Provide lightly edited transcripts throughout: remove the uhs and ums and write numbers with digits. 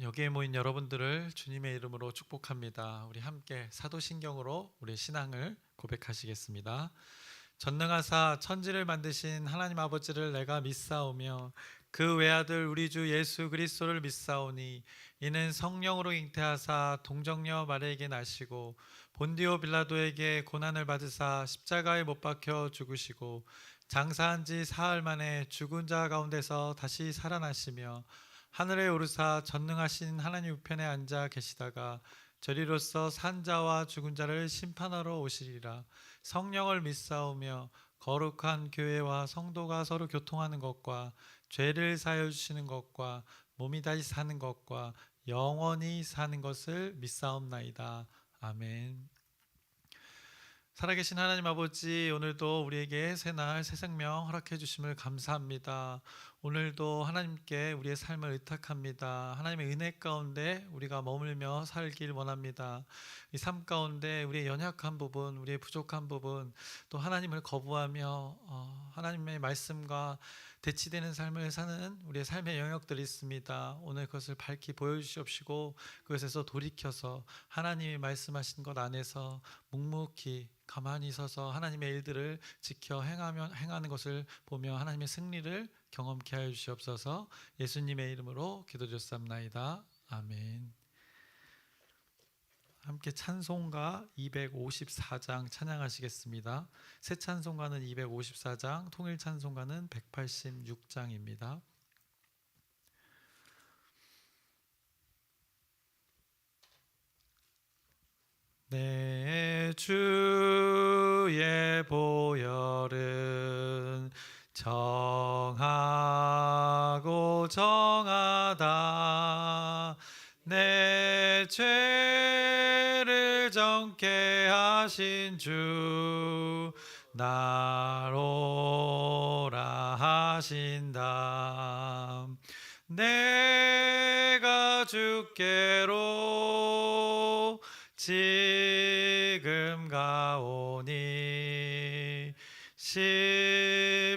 여기에 모인 여러분들을 주님의 이름으로 축복합니다. 우리 함께 사도신경으로 우리의 신앙을 고백하시겠습니다. 전능하사 천지를 만드신 하나님 아버지를 내가 믿사오며 그 외아들 우리 주 예수 그리스도를 믿사오니 이는 성령으로 잉태하사 동정녀 마리아에게 나시고 본디오 빌라도에게 고난을 받으사 십자가에 못 박혀 죽으시고 장사한 지 사흘 만에 죽은 자 가운데서 다시 살아나시며 하늘에 오르사 전능하신 하나님 우편에 앉아 계시다가 저리로서 산 자와 죽은 자를 심판하러 오시리라. 성령을 믿사오며 거룩한 교회와 성도가 서로 교통하는 것과 죄를 사하여 주시는 것과 몸이 다시 사는 것과 영원히 사는 것을 믿사옵나이다. 아멘. 살아계신 하나님 아버지, 오늘도 우리에게 새날 새 생명 허락해 주심을 감사합니다. 오늘도 하나님께 우리의 삶을 의탁합니다. 하나님의 은혜 가운데 우리가 머물며 살길 원합니다. 이 삶 가운데 우리의 연약한 부분, 우리의 부족한 부분, 또 하나님을 거부하며 하나님의 말씀과 대치되는 삶을 사는 우리의 삶의 영역들이 있습니다. 오늘 그것을 밝히 보여주시옵시고 그것에서 돌이켜서 하나님이 말씀하신 것 안에서 묵묵히 가만히 서서 하나님의 일들을 지켜 행하는 것을 보며 하나님의 승리를 경험케 하여 주시옵소서. 예수님의 이름으로 기도드렸사옵나이다. 아멘. 함께 찬송가 254장 찬양하시겠습니다. 새 찬송가는 254장, 통일 찬송가는 186장입니다. 내 주의 보혈은 정하고 정하다. 내 죄를 정케 하신 주 나로라 하신다. 내가 주께로 지금 가오니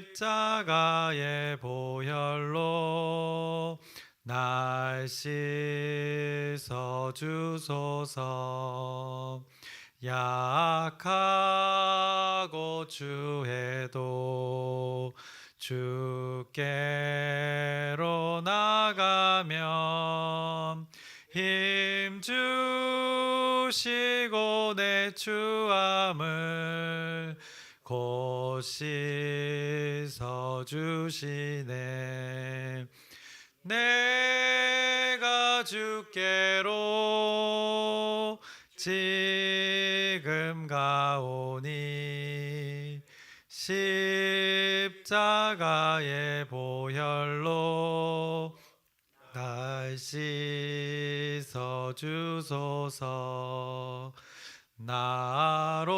십자가의 보혈로 날 씻어 주소서. 약하고 추해도 주께로 나가면 힘 주시고 내 추함을 곧 씻어 주시네. 내가 주께로 지금 가오니 십자가의 보혈로 날 씻어 주소서. 나로라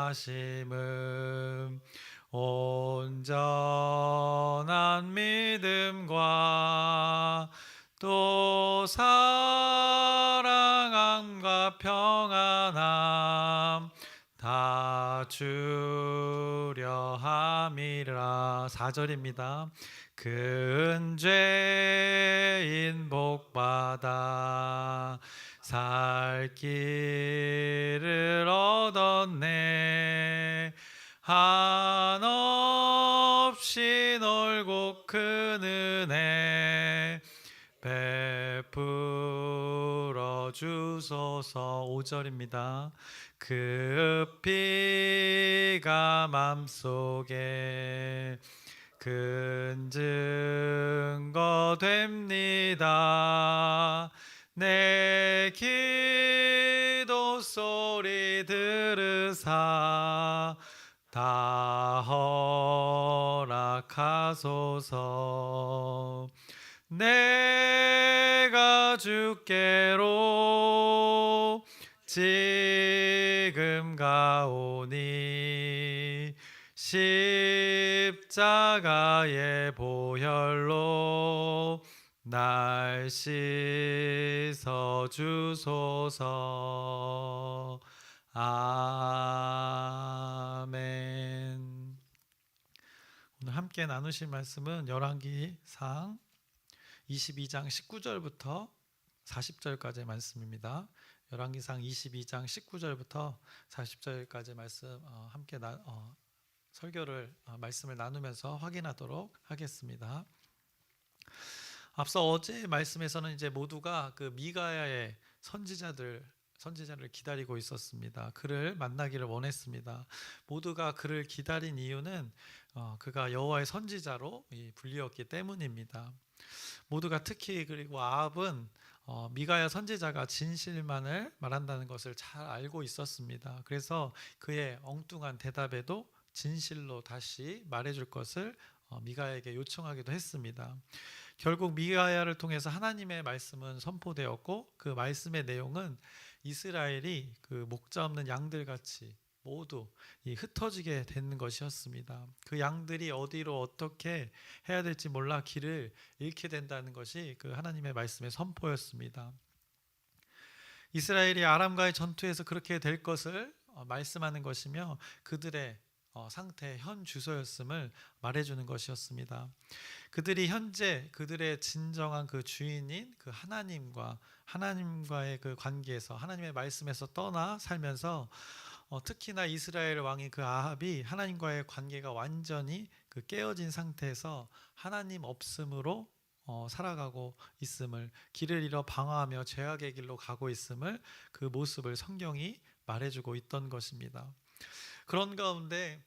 하심은 온전한 믿음과 또 사랑함과 평안함 다 주려 함이라. 4절입니다. 근죄인 복받아 살 길을 얻었네. 한없이 넓고 큰 은혜 베풀어 주소서. 5절입니다. 그 피가 맘속에 큰 증거 됩니다. 내 기도 소리 들으사 다 허락하소서. 내가 주께로 지금 가오니 십자가의 보혈로 날 씻어 주소서. 아멘. 오늘 함께 나누실 말씀은 열왕기상 22장 19절부터 40절까지의 말씀입니다. 열왕기상 22장 19절부터 40절까지 말씀 함께 설교를 말씀을 나누면서 확인하도록 하겠습니다. 앞서 어제 말씀에서는 이제 모두가 그 미가야의 선지자를 기다리고 있었습니다. 그를 만나기를 원했습니다. 모두가 그를 기다린 이유는 그가 여호와의 선지자로 불리었기 때문입니다. 모두가 특히 그리고 아합은 미가야 선지자가 진실만을 말한다는 것을 잘 알고 있었습니다. 그래서 그의 엉뚱한 대답에도 진실로 다시 말해줄 것을 미가야에게 요청하기도 했습니다. 결국 미가야를 통해서 하나님의 말씀은 선포되었고 그 말씀의 내용은 이스라엘이 그 목자 없는 양들 같이 모두 흩어지게 되는 것이었습니다. 그 양들이 어디로 어떻게 해야 될지 몰라 길을 잃게 된다는 것이 그 하나님의 말씀의 선포였습니다. 이스라엘이 아람과의 전투에서 그렇게 될 것을 말씀하는 것이며 그들의 상태, 현 주소였음을 말해주는 것이었습니다. 그들이 현재 그들의 진정한 그 주인인 그 하나님과의 그 관계에서 하나님의 말씀에서 떠나 살면서 특히나 이스라엘 왕이 그 아합이 하나님과의 관계가 완전히 그 깨어진 상태에서 하나님 없음으로 살아가고 있음을, 길을 잃어 방황하며 죄악의 길로 가고 있음을, 그 모습을 성경이 말해주고 있던 것입니다. 그런 가운데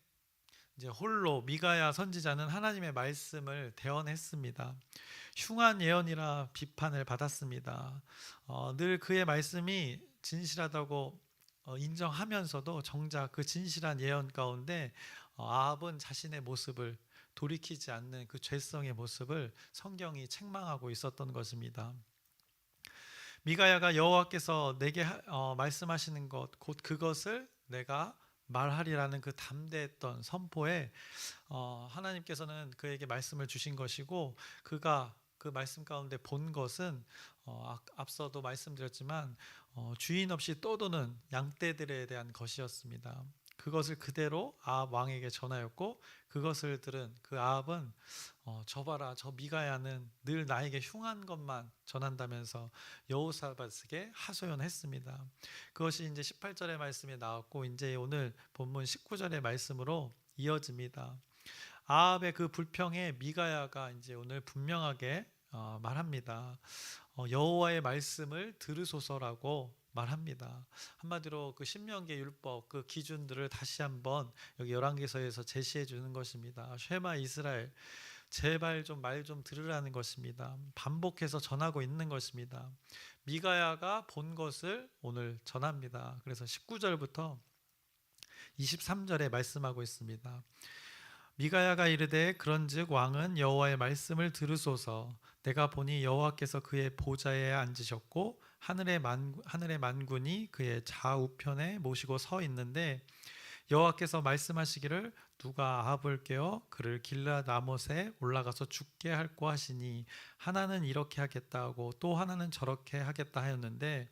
이제 홀로 미가야 선지자는 하나님의 말씀을 대언했습니다. 흉한 예언이라 비판을 받았습니다. 늘 그의 말씀이 진실하다고 인정하면서도 정작 그 진실한 예언 가운데 아합은 자신의 모습을 돌이키지 않는 그 죄성의 모습을 성경이 책망하고 있었던 것입니다. 미가야가 여호와께서 내게 말씀하시는 것 곧 그것을 내가 말하리라는 그 담대했던 선포에 하나님께서는 그에게 말씀을 주신 것이고 그가 그 말씀 가운데 본 것은 앞서도 말씀드렸지만 주인 없이 떠도는 양떼들에 대한 것이었습니다. 그것을 그대로 아합 왕에게 전하였고 그것을 들은 그 아합은 저 봐라, 저 미가야는 늘 나에게 흉한 것만 전한다면서 여호사밧에게 하소연했습니다. 그것이 이제 18절의 말씀에 나왔고 이제 오늘 본문 19절의 말씀으로 이어집니다. 아합의 그 불평에 미가야가 이제 오늘 분명하게 말합니다. 여호와의 말씀을 들으소서라고 말합니다. 한마디로 그 신명기의 율법 그 기준들을 다시 한번 여기 열왕기서에서 제시해 주는 것입니다. 쉐마 이스라엘, 제발 좀 말 좀 들으라는 것입니다. 반복해서 전하고 있는 것입니다. 미가야가 본 것을 오늘 전합니다. 그래서 19절부터 23절에 말씀하고 있습니다. 미가야가 이르되 그런즉 왕은 여호와의 말씀을 들으소서. 내가 보니 여호와께서 그의 보좌에 앉으셨고 하늘의 만군이 그의 좌우편에 모시고 서 있는데 여호와께서 말씀하시기를 누가 아합을 깨어 그를 길앗 라못에 올라가서 죽게 할꼬 하시니 하나는 이렇게 하겠다 하고 또 하나는 저렇게 하겠다 하였는데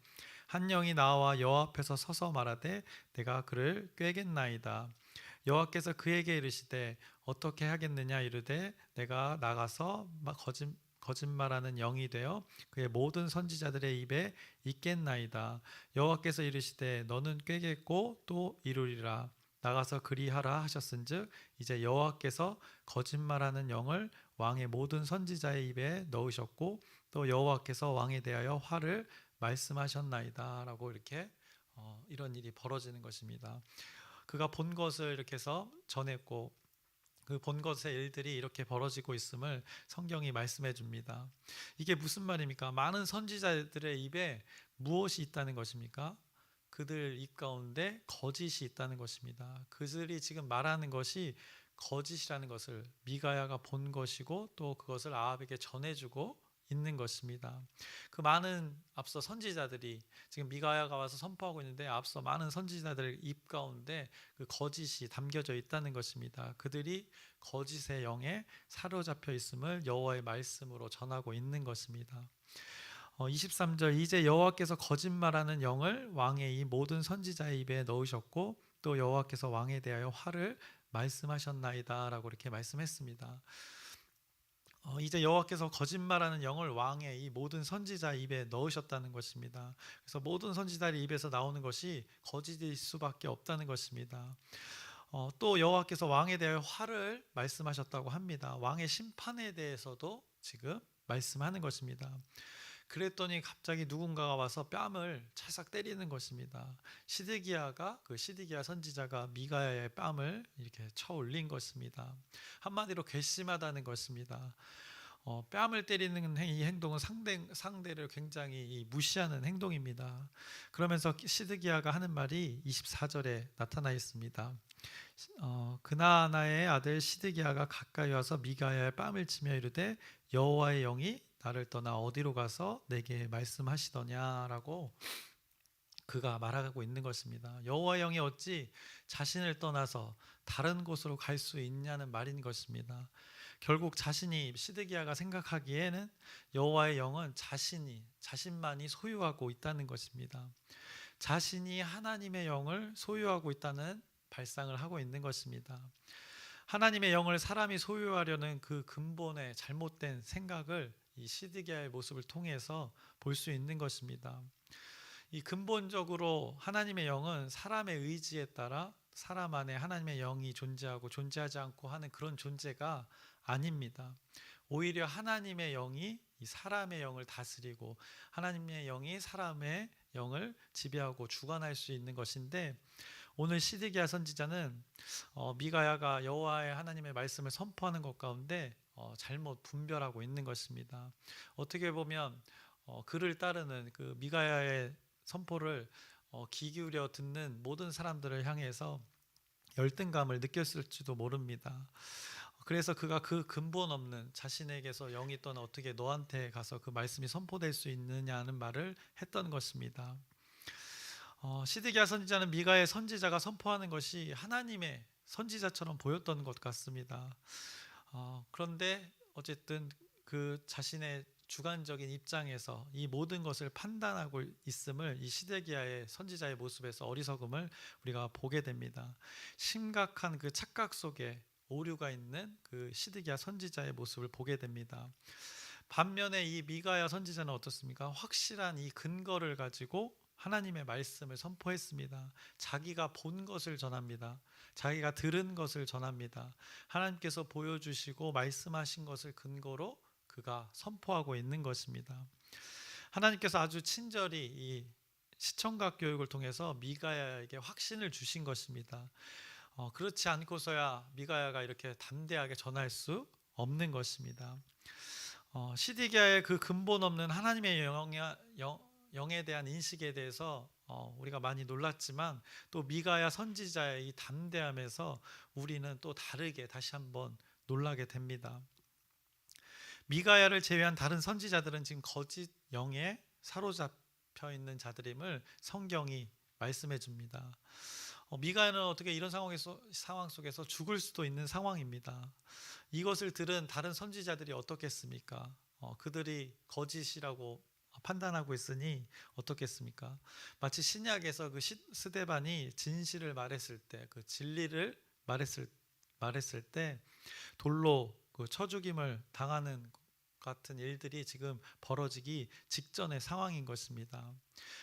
한 영이 나와 여호와 앞에서 서서 말하되 내가 그를 꾀겠나이다. 여호와께서 그에게 이르시되 어떻게 하겠느냐 이르되 내가 나가서 거짓말하는 영이 되어 그의 모든 선지자들의 입에 있겠나이다. 여호와께서 이르시되 너는 꾀겠고 또 이루리라. 나가서 그리하라 하셨은즉 이제 여호와께서 거짓말하는 영을 왕의 모든 선지자의 입에 넣으셨고 또 여호와께서 왕에 대하여 화를 말씀하셨나이다 라고 이렇게 이런 일이 벌어지는 것입니다. 그가 본 것을 이렇게 해서 전했고 그 본 것의 일들이 이렇게 벌어지고 있음을 성경이 말씀해 줍니다. 이게 무슨 말입니까? 많은 선지자들의 입에 무엇이 있다는 것입니까? 그들 입 가운데 거짓이 있다는 것입니다. 그들이 지금 말하는 것이 거짓이라는 것을 미가야가 본 것이고 또 그것을 아합에게 전해주고 있는 것입니다. 그 많은 앞서 선지자들이 지금 미가야가 와서 선포하고 있는데 앞서 많은 선지자들의 입 가운데 그 거짓이 담겨져 있다는 것입니다. 그들이 거짓의 영에 사로잡혀 있음을 여호와의 말씀으로 전하고 있는 것입니다. 23절 이제 여호와께서 거짓말하는 영을 왕의 이 모든 선지자의 입에 넣으셨고 또 여호와께서 왕에 대하여 화를 말씀하셨나이다 라고 이렇게 말씀했습니다. 이제 여호와께서 거짓말하는 영을 왕의 이 모든 선지자 입에 넣으셨다는 것입니다. 그래서 모든 선지자의 입에서 나오는 것이 거짓일 수밖에 없다는 것입니다. 또 여호와께서 왕에 대해 화를 말씀하셨다고 합니다. 왕의 심판에 대해서도 지금 말씀하는 것입니다. 그랬더니 갑자기 누군가가 와서 뺨을 찰싹 때리는 것입니다. 시드기야 선지자가 미가야의 뺨을 이렇게 쳐 올린 것입니다. 한마디로 괘씸하다는 것입니다. 뺨을 때리는 이 행동은 상대를 굉장히 무시하는 행동입니다. 그러면서 시드기야가 하는 말이 24절에 나타나 있습니다. 그나나의 아들 시드기야가 가까이 와서 미가야의 뺨을 치며 이르되 여호와의 영이 나를 떠나 어디로 가서 내게 말씀하시더냐라고 그가 말하고 있는 것입니다. 여호와의 영이 어찌 자신을 떠나서 다른 곳으로 갈 수 있냐는 말인 것입니다. 결국 시드기야가 생각하기에는 여호와의 영은 자신만이 소유하고 있다는 것입니다. 자신이 하나님의 영을 소유하고 있다는 발상을 하고 있는 것입니다. 하나님의 영을 사람이 소유하려는 그 근본의 잘못된 생각을 이 시드기야의 모습을 통해서 볼 수 있는 것입니다. 이 근본적으로 하나님의 영은 사람의 의지에 따라 사람 안에 하나님의 영이 존재하고 존재하지 않고 하는 그런 존재가 아닙니다. 오히려 하나님의 영이 이 사람의 영을 다스리고 하나님의 영이 사람의 영을 지배하고 주관할 수 있는 것인데, 오늘 시드기야 선지자는 미가야가 여호와의 하나님의 말씀을 선포하는 것 가운데 잘못 분별하고 있는 것입니다. 어떻게 보면 그를 따르는 그 미가야의 선포를 귀 기울여 듣는 모든 사람들을 향해서 열등감을 느꼈을지도 모릅니다. 그래서 그가 그 근본 없는 자신에게서 영이 떠나 어떻게 너한테 가서 그 말씀이 선포될 수 있느냐는 말을 했던 것입니다. 시드기야 선지자는 미가의 선지자가 선포하는 것이 하나님의 선지자처럼 보였던 것 같습니다. 그런데 어쨌든 그 자신의 주관적인 입장에서 이 모든 것을 판단하고 있음을 이 시드기야의 선지자의 모습에서 어리석음을 우리가 보게 됩니다. 심각한 그 착각 속에 오류가 있는 그 시드기야 선지자의 모습을 보게 됩니다. 반면에 이 미가야 선지자는 어떻습니까? 확실한 이 근거를 가지고 하나님의 말씀을 선포했습니다. 자기가 본 것을 전합니다. 자기가 들은 것을 전합니다. 하나님께서 보여주시고 말씀하신 것을 근거로 그가 선포하고 있는 것입니다. 하나님께서 아주 친절히 이 시청각 교육을 통해서 미가야에게 확신을 주신 것입니다. 그렇지 않고서야 미가야가 이렇게 담대하게 전할 수 없는 것입니다. 시드기야의 그 근본 없는 하나님의 영에 대한 인식에 대해서 우리가 많이 놀랐지만, 또 미가야 선지자의 이 담대함에서 우리는 또 다르게 다시 한번 놀라게 됩니다. 미가야를 제외한 다른 선지자들은 지금 거짓 영에 사로잡혀 있는 자들임을 성경이 말씀해 줍니다. 미가야는 어떻게 이런 상황 속에서 죽을 수도 있는 상황입니다. 이것을 들은 다른 선지자들이 어떻겠습니까? 그들이 거짓이라고 판단하고 있으니 어떻겠습니까? 마치 신약에서 그 스데반이 진실을 말했을 때, 그 진리를 말했을 때 돌로 그 쳐 죽임을 당하는 같은 일들이 지금 벌어지기 직전의 상황인 것입니다.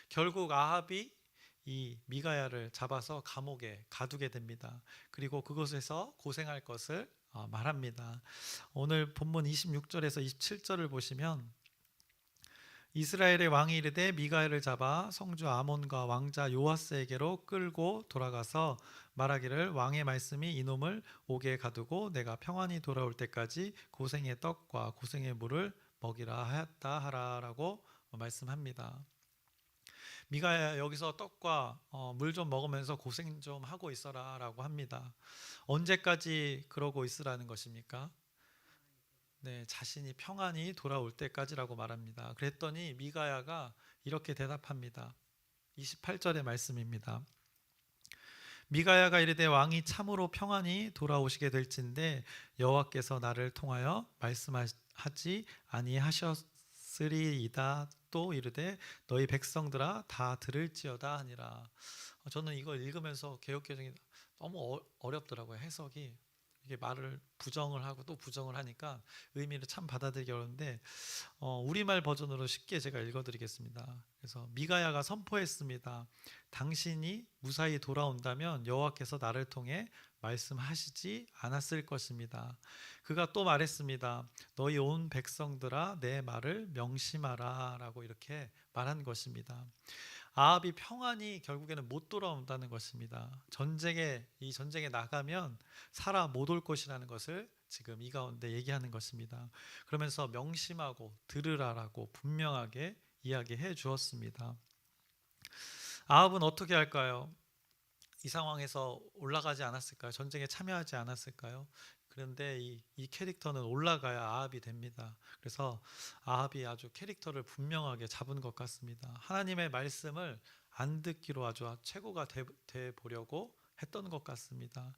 결국 아합이 이 미가야를 잡아서 감옥에 가두게 됩니다. 그리고 그곳에서 고생할 것을 말합니다. 오늘 본문 26절에서 27절을 보시면, 이스라엘의 왕이 이르되 미가야를 잡아 성주 아몬과 왕자 요아스에게로 끌고 돌아가서 말하기를 왕의 말씀이 이놈을 옥에 가두고 내가 평안히 돌아올 때까지 고생의 떡과 고생의 물을 먹이라 하였다 하라라고 말씀합니다. 미가야 여기서 떡과 물 좀 먹으면서 고생 좀 하고 있어라 라고 합니다. 언제까지 그러고 있으라는 것입니까? 네, 자신이 평안히 돌아올 때까지라고 말합니다. 그랬더니 미가야가 이렇게 대답합니다. 28절의 말씀입니다. 미가야가 이르되 왕이 참으로 평안히 돌아오시게 될진데 여호와께서 나를 통하여 말씀하지 아니하셨으리이다. 또 이르되 너희 백성들아 다 들을지어다 하니라. 저는 이걸 읽으면서 개역개정이 너무 어렵더라고요. 해석이. 이게 말을 부정을 하고 또 부정을 하니까 의미를 참 받아들이기 어려운데 우리말 버전으로 쉽게 제가 읽어드리겠습니다. 그래서 미가야가 선포했습니다. 당신이 무사히 돌아온다면 여호와께서 나를 통해 말씀하시지 않았을 것입니다. 그가 또 말했습니다. 너희 온 백성들아 내 말을 명심하라 라고 이렇게 말한 것입니다. 아합이 평안히 결국에는 못 돌아온다는 것입니다. 이 전쟁에 나가면 살아 못 올 것이라는 것을 지금 이 가운데 얘기하는 것입니다. 그러면서 명심하고 들으라라고 분명하게 이야기해 주었습니다. 아합은 어떻게 할까요? 이 상황에서 올라가지 않았을까요? 전쟁에 참여하지 않았을까요? 그런데 이 캐릭터는 올라가야 아합이 됩니다. 그래서 아합이 아주 캐릭터를 분명하게 잡은 것 같습니다. 하나님의 말씀을 안 듣기로 아주 최고가 돼 보려고 했던 것 같습니다.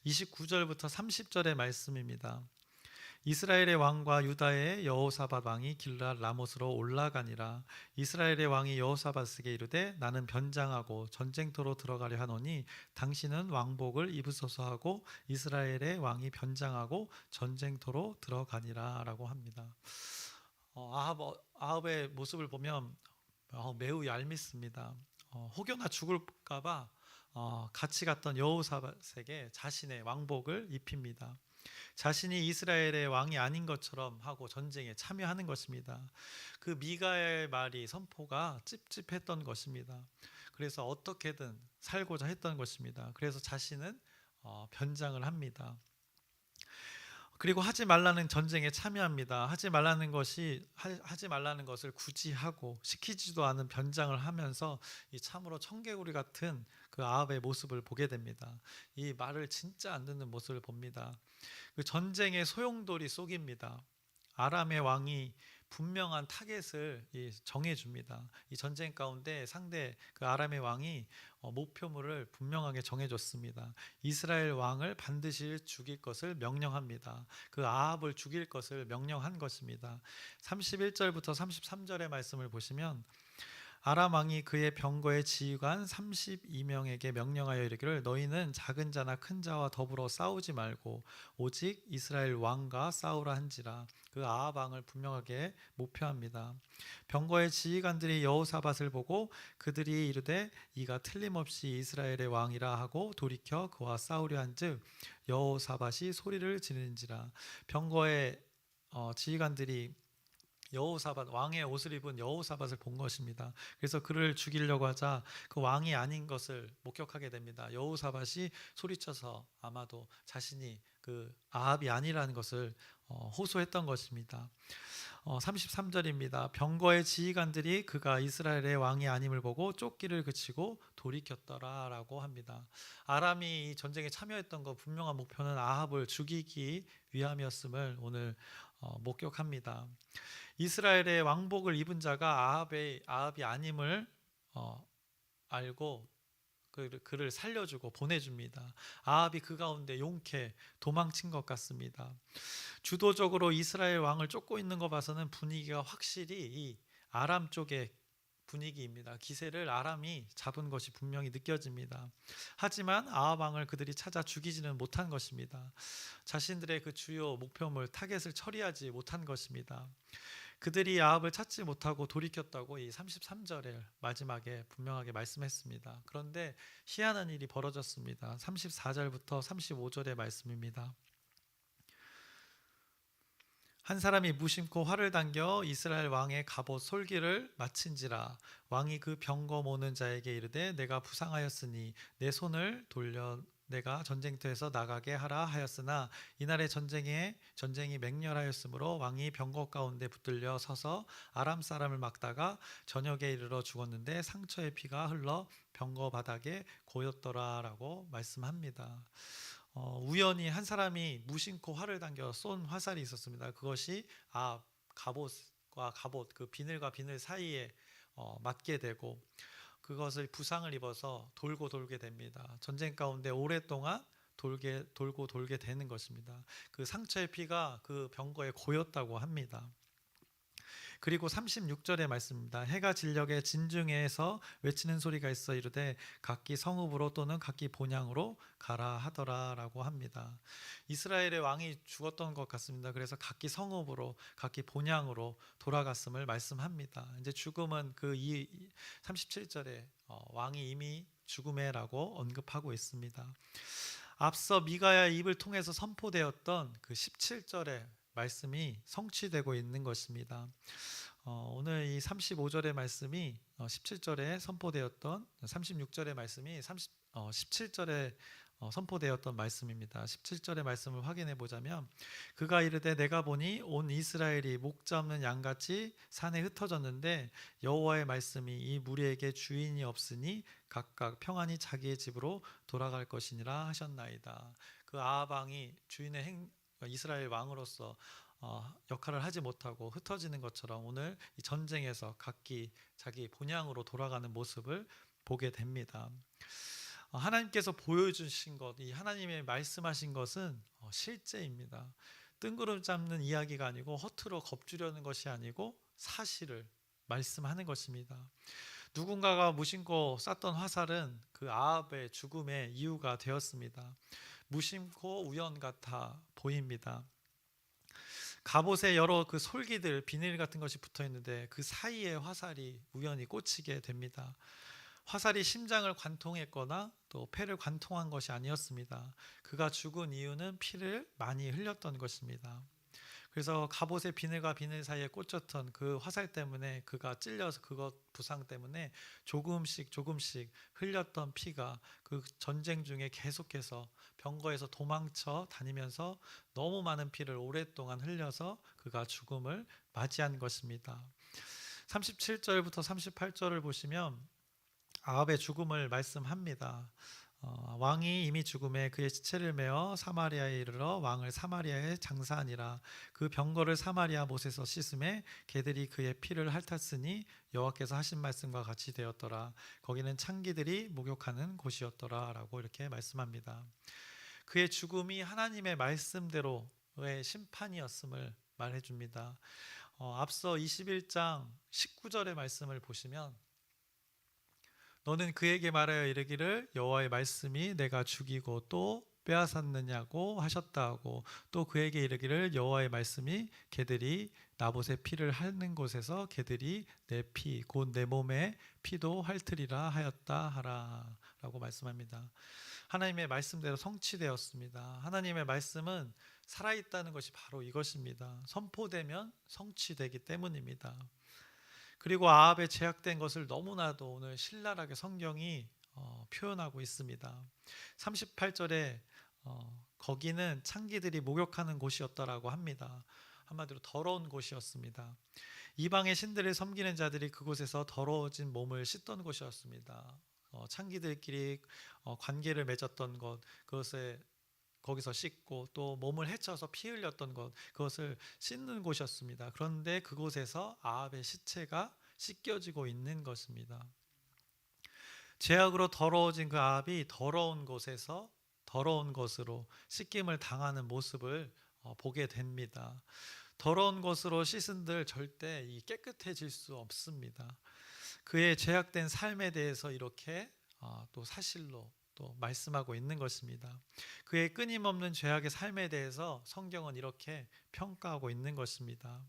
29절부터 30절의 말씀입니다. 이스라엘의 왕과 유다의 여호사밧 왕이 길르앗 라못으로 올라가니라. 이스라엘의 왕이 여호사밧에게 이르되 나는 변장하고 전쟁터로 들어가려 하노니 당신은 왕복을 입으소서 하고 이스라엘의 왕이 변장하고 전쟁터로 들어가니라 라고 합니다. 아합의 모습을 보면 매우 얄밉습니다. 혹여나 죽을까봐 같이 갔던 여호사밧에게 자신의 왕복을 입힙니다. 자신이 이스라엘의 왕이 아닌 것처럼 하고 전쟁에 참여하는 것입니다. 그 미가의 말이 선포가 찝찝했던 것입니다. 그래서 어떻게든 살고자 했던 것입니다. 그래서 자신은 변장을 합니다. 그리고 하지 말라는 전쟁에 참여합니다. 하지 말라는 것을 굳이 하고 시키지도 않은 변장을 하면서 이 참으로 청개구리 같은 그 아합의 모습을 보게 됩니다. 이 말을 진짜 안 듣는 모습을 봅니다. 그 전쟁의 소용돌이 속입니다. 아람의 왕이 분명한 타겟을 정해줍니다. 이 전쟁 가운데 상대 그 아람의 왕이 목표물을 분명하게 정해줬습니다. 이스라엘 왕을 반드시 죽일 것을 명령합니다. 그 아합을 죽일 것을 명령한 것입니다. 31절부터 33절의 말씀을 보시면 아람 왕이 그의 병거의 지휘관 32명에게 명령하여 이르기를 너희는 작은 자나 큰 자와 더불어 싸우지 말고 오직 이스라엘 왕과 싸우라 한지라. 그 아합 왕을 분명하게 목표합니다. 병거의 지휘관들이 여호사밧을 보고 그들이 이르되 이가 틀림없이 이스라엘의 왕이라 하고 돌이켜 그와 싸우려 한즉 여호사밧이 소리를 지르는지라. 병거의 지휘관들이 여호사밧 왕의 옷을 입은 여호사밧을 본 것입니다. 그래서 그를 죽이려고 하자 그 왕이 아닌 것을 목격하게 됩니다. 여호사밧이 소리쳐서 아마도 자신이 그 아합이 아니라는 것을 호소했던 것입니다. 33절입니다. 병거의 지휘관들이 그가 이스라엘의 왕이 아님을 보고 쫓기를 그치고 돌이켰더라라고 합니다. 아람이 이 전쟁에 참여했던 것 분명한 목표는 아합을 죽이기 위함이었음을 오늘 목격합니다. 이스라엘의 왕복을 입은 자가 아합이 아님을 알고 그를 살려주고 보내줍니다. 아합이 그 가운데 용케 도망친 것 같습니다. 주도적으로 이스라엘 왕을 쫓고 있는 거 봐서는 분위기가 확실히 이 아람 쪽의 분위기입니다. 기세를 아람이 잡은 것이 분명히 느껴집니다. 하지만 아합 왕을 그들이 찾아 죽이지는 못한 것입니다. 자신들의 그 주요 목표물 타겟을 처리하지 못한 것입니다. 그들이 아합을 찾지 못하고 돌이켰다고 이 33절에 마지막에 분명하게 말씀했습니다. 그런데 희한한 일이 벌어졌습니다. 34절부터 35절의 말씀입니다. 한 사람이 무심코 활을 당겨 이스라엘 왕의 갑옷 솔기를 마친지라. 왕이 그 병거 모는 자에게 이르되 내가 부상하였으니 내 손을 돌려 내가 전쟁터에서 나가게 하라 하였으나 이날의 전쟁이 맹렬하였으므로 왕이 병거 가운데 붙들려 서서 아람 사람을 막다가 저녁에 이르러 죽었는데 상처의 피가 흘러 병거 바닥에 고였더라라고 말씀합니다. 우연히 한 사람이 무심코 활을 당겨 쏜 화살이 있었습니다. 그것이 갑옷과 갑옷 그 비늘과 비늘 사이에 맞게 되고 그것을 부상을 입어서 돌고 돌게 됩니다. 전쟁 가운데 오랫동안 돌고 돌게 되는 것입니다. 그 상처의 피가 그 병거에 고였다고 합니다. 그리고 36절의 말씀입니다. 해가 진녘에 진중에서 외치는 소리가 있어 이르되 각기 성읍으로 또는 각기 본향으로 가라 하더라라고 합니다. 이스라엘의 왕이 죽었던 것 같습니다. 그래서 각기 성읍으로 각기 본향으로 돌아갔음을 말씀합니다. 이제 죽음은 그 37절에 왕이 이미 죽음에라고 언급하고 있습니다. 앞서 미가야의 입을 통해서 선포되었던 그 17절의 말씀이 성취되고 있는 것입니다. 오늘 이 35절의 말씀이 17절에 선포되었던 36절의 말씀이 17절에 선포되었던 말씀입니다. 17절의 말씀을 확인해 보자면 그가 이르되 내가 보니 온 이스라엘이 목자 없는 양같이 산에 흩어졌는데 여호와의 말씀이 이 무리에게 주인이 없으니 각각 평안히 자기의 집으로 돌아갈 것이니라 하셨나이다. 그 아합 왕이 주인의 이스라엘 왕으로서 역할을 하지 못하고 흩어지는 것처럼 오늘 이 전쟁에서 각기 자기 본향으로 돌아가는 모습을 보게 됩니다. 하나님께서 보여주신 것, 이 하나님의 말씀하신 것은 실제입니다. 뜬구름 잡는 이야기가 아니고 허투루 겁주려는 것이 아니고 사실을 말씀하는 것입니다. 누군가가 무심코 쐈던 화살은 그 아합의 죽음의 이유가 되었습니다. 무심코 우연 같아 보입니다. 갑옷에 여러 그 솔기들, 비닐 같은 것이 붙어 있는데 그 사이에 화살이 우연히 꽂히게 됩니다. 화살이 심장을 관통했거나 또 폐를 관통한 것이 아니었습니다. 그가 죽은 이유는 피를 많이 흘렸던 것입니다. 그래서 갑옷의 비늘과 비늘 사이에 꽂혔던 그 화살 때문에 그가 찔려서 그것 부상 때문에 조금씩 흘렸던 피가 그 전쟁 중에 계속해서 병거에서 도망쳐 다니면서 너무 많은 피를 오랫동안 흘려서 그가 죽음을 맞이한 것입니다. 37절부터 38절을 보시면 아합의 죽음을 말씀합니다. 왕이 이미 죽음에 그의 시체를 메어 사마리아에 이르러 왕을 사마리아에 장사하니라. 그 병거를 사마리아 못에서 씻음에 개들이 그의 피를 핥았으니 여호와께서 하신 말씀과 같이 되었더라. 거기는 창기들이 목욕하는 곳이었더라 라고 이렇게 말씀합니다. 그의 죽음이 하나님의 말씀대로의 심판이었음을 말해줍니다. 앞서 21장 19절의 말씀을 보시면 너는 그에게 말하여 이르기를 여호와의 말씀이 내가 죽이고 또 빼앗았느냐고 하셨다고, 또 그에게 이르기를 여호와의 말씀이 개들이 나봇의 피를 핥는 곳에서 개들이 내 피 곧 내 몸의 피도 핥으리라 하였다 하라 라고 말씀합니다. 하나님의 말씀대로 성취되었습니다. 하나님의 말씀은 살아있다는 것이 바로 이것입니다. 선포되면 성취되기 때문입니다. 그리고 아합의 제약된 것을 너무나도 오늘 신랄하게 성경이 표현하고 있습니다. 38절에 거기는 창기들이 목욕하는 곳이었다라고 합니다. 한마디로 더러운 곳이었습니다. 이방의 신들을 섬기는 자들이 그곳에서 더러워진 몸을 씻던 곳이었습니다. 창기들끼리 관계를 맺었던 것, 거기서 씻고 또 몸을 헤쳐서 피 흘렸던 것, 그것을 씻는 곳이었습니다. 그런데 그곳에서 아합의 시체가 씻겨지고 있는 것입니다. 죄악으로 더러워진 그 아합이 더러운 곳에서 더러운 것으로 씻김을 당하는 모습을 보게 됩니다. 더러운 것으로 씻은들 절대 깨끗해질 수 없습니다. 그의 죄악된 삶에 대해서 이렇게 또 사실로 또 말씀하고 있는 것입니다. 그의 끊임없는 죄악의 삶에 대해서 성경은 이렇게 평가하고 있는 것입니다.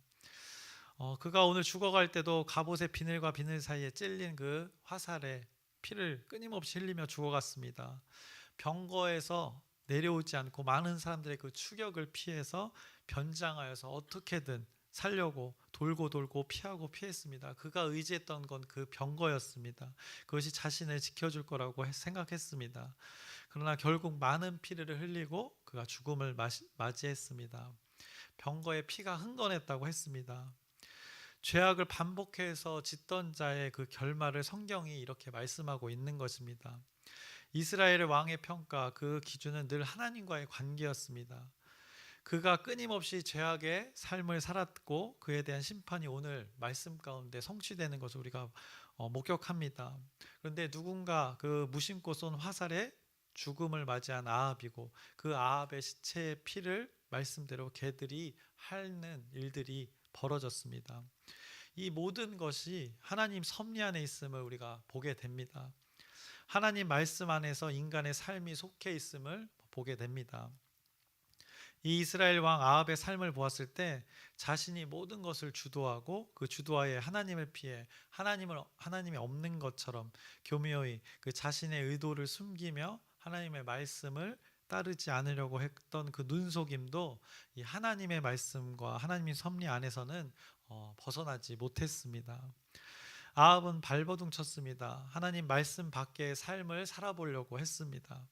그가 오늘 죽어갈 때도 갑옷의 비늘과 비늘 사이에 찔린 그 화살에 피를 끊임없이 흘리며 죽어갔습니다. 병거에서 내려오지 않고 많은 사람들의 그 추격을 피해서 변장하여서 어떻게든 살려고 돌고 피했습니다. 그가 의지했던 건 그 병거였습니다. 그것이 자신을 지켜줄 거라고 생각했습니다. 그러나 결국 많은 피를 흘리고 그가 죽음을 맞이했습니다. 병거에 피가 흥건했다고 했습니다. 죄악을 반복해서 짓던 자의 그 결말을 성경이 이렇게 말씀하고 있는 것입니다. 이스라엘의 왕의 평가, 그 기준은 늘 하나님과의 관계였습니다. 그가 끊임없이 죄악의 삶을 살았고 그에 대한 심판이 오늘 말씀 가운데 성취되는 것을 우리가 목격합니다. 그런데 누군가 그 무심코 쏜 화살에 죽음을 맞이한 아합이고 그 아합의 시체의 피를 말씀대로 개들이 핥는 일들이 벌어졌습니다. 이 모든 것이 하나님 섭리 안에 있음을 우리가 보게 됩니다. 하나님 말씀 안에서 인간의 삶이 속해 있음을 보게 됩니다. 이 이스라엘 왕 아합의 삶을 보았을 때 자신이 모든 것을 주도하고 그 주도하에 하나님을 피해 하나님이 없는 것처럼 교묘히 그 자신의 의도를 숨기며 하나님의 말씀을 따르지 않으려고 했던 그 눈속임도 이 하나님의 말씀과 하나님의 섭리 안에서는 벗어나지 못했습니다. 아합은 발버둥 쳤습니다. 하나님 말씀 밖의 삶을 살아보려고 했습니다.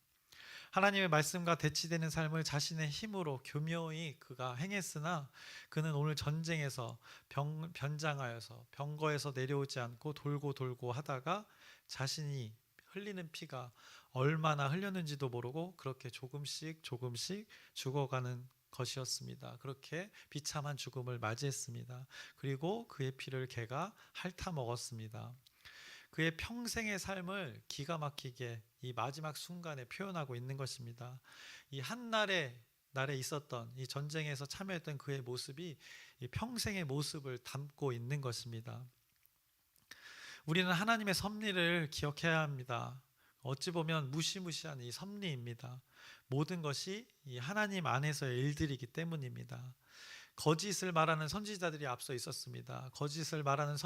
하나님의 말씀과 대치되는 삶을 자신의 힘으로 교묘히 그가 행했으나 그는 오늘 전쟁에서 변장하여서 병거에서 내려오지 않고 돌고 돌고 하다가 자신이 흘리는 피가 얼마나 흘렸는지도 모르고 그렇게 조금씩 조금씩 죽어가는 것이었습니다. 그렇게 비참한 죽음을 맞이했습니다. 그리고 그의 피를 개가 핥아 먹었습니다. 그의 평생의 삶을 기가 막히게 이 마지막 순간에 표현하고 있는 것입니다. 이 한날에 있었던 이 전쟁에서 참여했던 그의 모습이 이 평생의 모습을 담고 있는 것입니다. 우리는 하나님의 섭리를 기억해야 합니다. 어찌 보면 무시무시한 이 섭리입니다. 모든 것이 이 하나님 안에서의 일들이기 때문입니다. 거짓을 말하는 선지자들이 앞서 있었습니다. 거짓을 말하는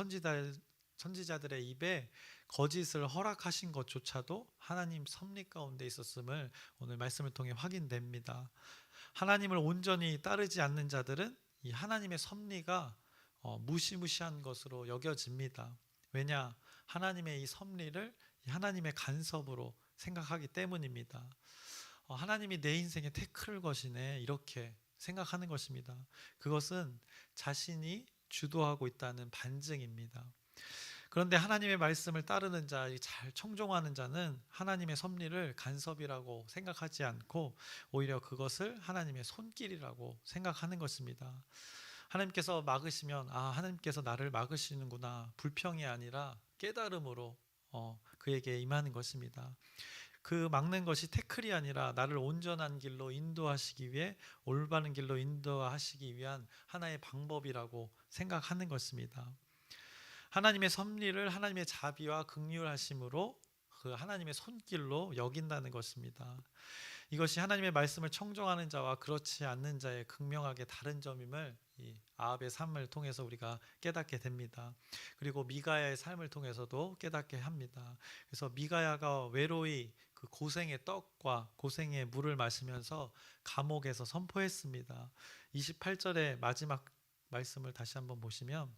선지자들의 입에 거짓을 허락하신 것조차도 하나님 섭리 가운데 있었음을 오늘 말씀을 통해 확인됩니다. 하나님을 온전히 따르지 않는 자들은 이 하나님의 섭리가 무시무시한 것으로 여겨집니다. 왜냐? 하나님의 이 섭리를 하나님의 간섭으로 생각하기 때문입니다. 하나님이 내 인생에 태클 것이네 이렇게 생각하는 것입니다. 그것은 자신이 주도하고 있다는 반증입니다. 그런데 하나님의 말씀을 따르는 자, 잘 청종하는 자는 하나님의 섭리를 간섭이라고 생각하지 않고 오히려 그것을 하나님의 손길이라고 생각하는 것입니다. 하나님께서 막으시면 하나님께서 나를 막으시는구나, 불평이 아니라 깨달음으로 그에게 임하는 것입니다. 그 막는 것이 태클이 아니라 나를 온전한 길로 인도하시기 위해, 올바른 길로 인도하시기 위한 하나의 방법이라고 생각하는 것입니다. 하나님의 섭리를 하나님의 자비와 긍휼하심으로 그 하나님의 손길로 여긴다는 것입니다. 이것이 하나님의 말씀을 청종하는 자와 그렇지 않는 자의 극명하게 다른 점임을 이 아합의 삶을 통해서 우리가 깨닫게 됩니다. 그리고 미가야의 삶을 통해서도 깨닫게 합니다. 그래서 미가야가 외로이 그 고생의 떡과 고생의 물을 마시면서 감옥에서 선포했습니다. 28절의 마지막 말씀을 다시 한번 보시면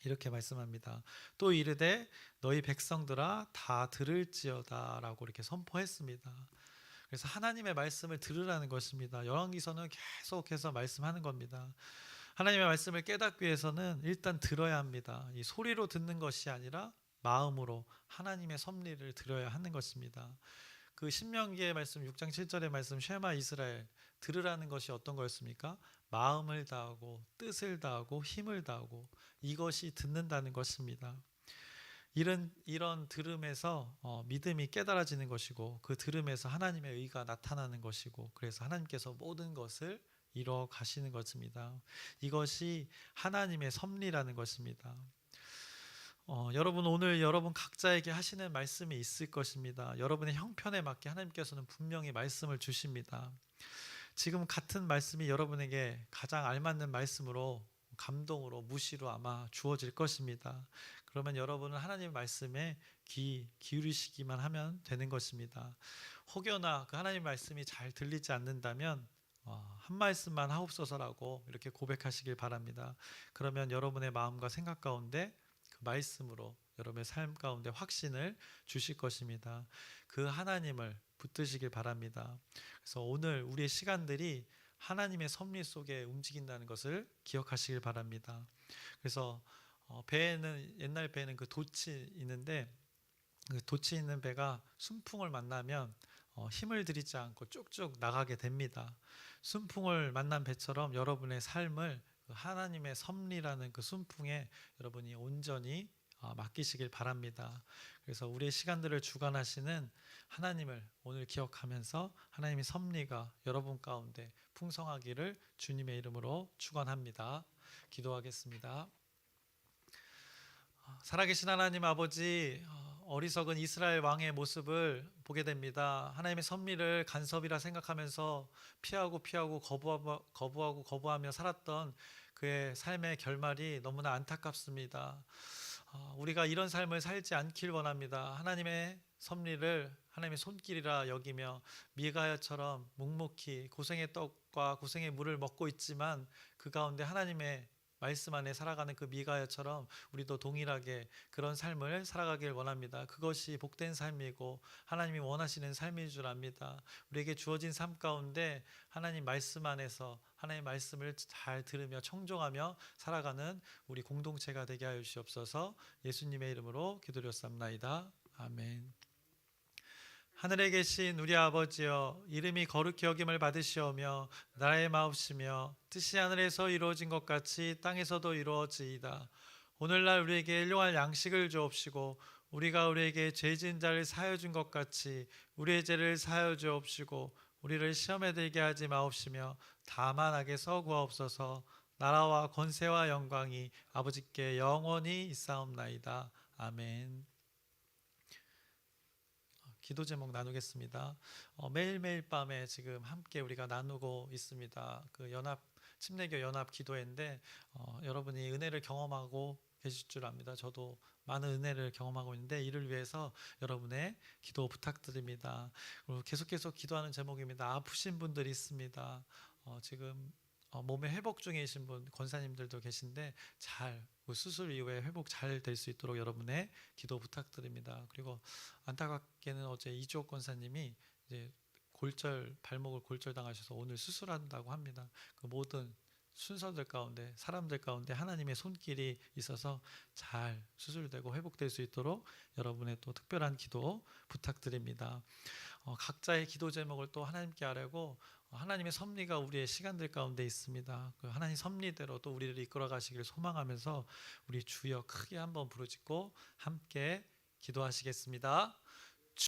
이렇게 말씀합니다. 또 이르되 너희 백성들아 다 들을지어다 라고 이렇게 선포했습니다. 그래서 하나님의 말씀을 들으라는 것입니다. 열왕기서는 계속해서 말씀하는 겁니다. 하나님의 말씀을 깨닫기 위해서는 일단 들어야 합니다. 이 소리로 듣는 것이 아니라 마음으로 하나님의 섭리를 들어야 하는 것입니다. 그 신명기의 말씀 6장 7절의 말씀 쉐마 이스라엘, 들으라는 것이 어떤 거였습니까? 마음을 다하고 뜻을 다하고 힘을 다하고 이것이 듣는다는 것입니다. 이런 들음에서 믿음이 깨달아지는 것이고 그 들음에서 하나님의 의가 나타나는 것이고 그래서 하나님께서 모든 것을 이뤄 가시는 것입니다. 이것이 하나님의 섭리라는 것입니다. 여러분 오늘 여러분 각자에게 하시는 말씀이 있을 것입니다. 여러분의 형편에 맞게 하나님께서는 분명히 말씀을 주십니다. 지금 같은 말씀이 여러분에게 가장 알맞는 말씀으로 감동으로 무시로 아마 주어질 것입니다. 그러면 여러분은 하나님의 말씀에 귀 기울이시기만 하면 되는 것입니다. 혹여나 그 하나님의 말씀이 잘 들리지 않는다면 한 말씀만 하옵소서라고 이렇게 고백하시길 바랍니다. 그러면 여러분의 마음과 생각 가운데 그 말씀으로 여러분의 삶 가운데 확신을 주실 것입니다. 그 하나님을 붙드시길 바랍니다. 그래서 오늘 우리의 시간들이 하나님의 섭리 속에 움직인다는 것을 기억하시길 바랍니다. 그래서 배에는 옛날 배에는 그 돛이 있는데 그 돛이 있는 배가 순풍을 만나면 힘을 들이지 않고 쭉쭉 나가게 됩니다. 순풍을 만난 배처럼 여러분의 삶을 하나님의 섭리라는 그 순풍에 여러분이 온전히 맡기시길 바랍니다. 그래서 우리의 시간들을 주관하시는 하나님을 오늘 기억하면서 하나님의 섭리가 여러분 가운데 풍성하기를 주님의 이름으로 축원합니다. 기도하겠습니다. 살아계신 하나님 아버지, 어리석은 이스라엘 왕의 모습을 보게 됩니다. 하나님의 섭리를 간섭이라 생각하면서 피하고 거부하며 살았던 그의 삶의 결말이 너무나 안타깝습니다. 우리가 이런 삶을 살지 않길 원합니다. 하나님의 섭리를 하나님의 손길이라 여기며 미가야처럼 묵묵히 고생의 떡과 고생의 물을 먹고 있지만 그 가운데 하나님의 말씀 안에 살아가는 그 미가야처럼 우리도 동일하게 그런 삶을 살아가길 원합니다. 그것이 복된 삶이고 하나님이 원하시는 삶인 줄 압니다. 우리에게 주어진 삶 가운데 하나님 말씀 안에서 하나님의 말씀을 잘 들으며 청종하며 살아가는 우리 공동체가 되게 하여 주시옵소서. 예수님의 이름으로 기도드렸사옵나이다. 아멘. 하늘에 계신 우리 아버지여, 이름이 거룩히 여김을 받으시오며 나라의 마옵시며 뜻이 하늘에서 이루어진 것 같이 땅에서도 이루어지이다. 오늘날 우리에게 일용할 양식을 주옵시고 우리가 우리에게 죄 지은 자를 사하여 준 것 같이 우리의 죄를 사하여 주옵시고 우리를 시험에 들게 하지 마옵시며 다만 악에서 구하옵소서. 나라와 권세와 영광이 아버지께 영원히 있사옵나이다. 아멘. 기도 제목 나누겠습니다. 매일매일 밤에 지금 함께 우리가 나누고 있습니다. 그 침례교 연합 기도회인데 여러분이 은혜를 경험하고 계실 줄 압니다. 저도 많은 은혜를 경험하고 있는데 이를 위해서 여러분의 기도 부탁드립니다. 그리고 계속 기도하는 제목입니다. 아프신 분들이 있습니다. 지금 몸에 회복 중이신 분, 권사님들도 계신데 잘 수술 이후에 회복 잘 될 수 있도록 여러분의 기도 부탁드립니다. 그리고 안타깝게는 어제 이주옥 권사님이 이제 발목을 골절 당하셔서 오늘 수술한다고 합니다. 그 모든 순서들 가운데 사람들 가운데 하나님의 손길이 있어서 잘 수술되고 회복될 수 있도록 여러분의 또 특별한 기도 부탁드립니다. 각자의 기도 제목을 또 하나님께 아뢰고 하나님의 섭리가 우리의 시간들 가운데 있습니다. 그 하나님 섭리대로 또 우리를 이끌어 가시기를 소망하면서 우리 주여 크게 한번 부르짖고 함께 기도하시겠습니다.